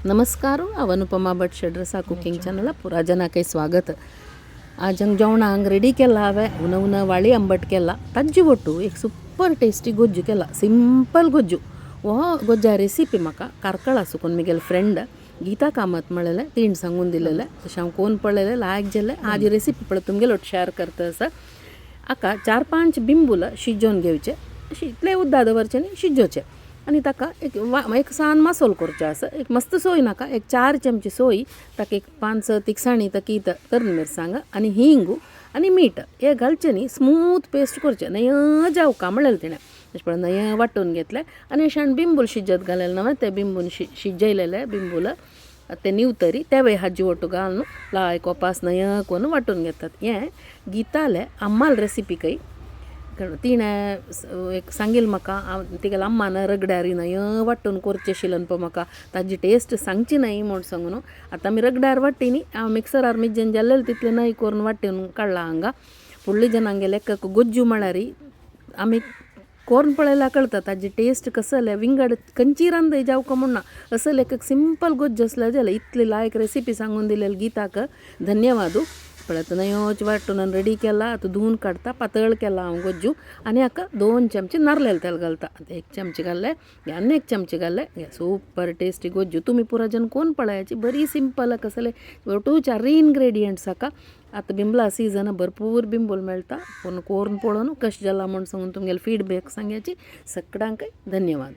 नमस्कार हांव अनुपमा भट शेड्रसा cooking channel पुरा जनांक स्वागत. आज हंग जेवणाक रेडी केला हांवें उन उन वाळी आंबट केला ताजे वटू एक सुपर टेस्टी गोज्जू केला. सिंपल गोज्जू हो गोज्जा रेसिपी म्हाका कारकळा सुकून म्हगेले फ्रेंड गीता कामत म्हणलेलें तीण सांगून दिलेलें तशें हांव कोण पळयलें लायक जालें. आज ही रेसिपी पळय तुमगेलो शेअर करता आसा. हाका 4-5 बिंबूल शिजोवन घेवचे अशें इतले उद्दा दवरचे आनी शिजोवचे आनी ताका एक सान मसालो करचो आसा. एक मस्त सोय नाका, एक 4 चमचे सोय, ताका एक 5 तिखसाणी तकीत तर्ण मिरसांग आनी हिंग आनी मीठ हे घालचे न्ही. स्मूथ पेस्ट करचे नय जावका म्हणलेलें तिणें तशें पळय नय वांटून घेतले आनी अशें बिंबूल शिजत घालेले नवे ते बिंबून शिजयलेले बिंबूल ते निवतरी तेवे हाजी वटू घालून लायक वापास नय करून वांटून घेतात. हें गीताले अम्माल रेसिपी कई तिणें एक सांगिल्लें म्हाका तिगेल्या अम्मान रगड्यार नय वांटून करचें आशिल्लें पळय म्हाका ताजी टेस्ट सांगची न्हय म्हूण सांगून आतां आमी रगड्यार वांट्टी न्ही. हांव मिक्सरार मिज्जन जाल्लें तितलें न्हय करून वांटून काडला हांगा. फुडल्या जनांगेले गोज्जू म्हळ्यार आमी करून पळयल्यार कळटा ताजी टेस्ट कसं जालें. विंगड खंयची रांदय जावका म्हणना असं एक सिंपल गोज्जू असलें जाल्यार इतली लायक रेसिपी सांगून दिलेली गीताक धन्यवाद. पळयत नयोच वांटून रेडी केला. आतां धुवन काडटा पातळ केला हांव गोज्जू आनी हाका 2 चमचे नारळेल तेल घालता. आतां 1 चमचे घाल्लें आनी 1 चमचे घाल्लें सुपर टेस्टी गोज्जू. तुमी पुरा जन कोण पळयाची बरी सिंपल कसले 2-4 इनग्रेडियंट्स हाका. आतां बिंबला सीजन भरपूर बिंबूल मेळटा पूण करून पळोवन कशें जाला म्हूण सांगून तुमगेले फीडबॅक सांगयाची. सगळ्यांक धन्यवाद.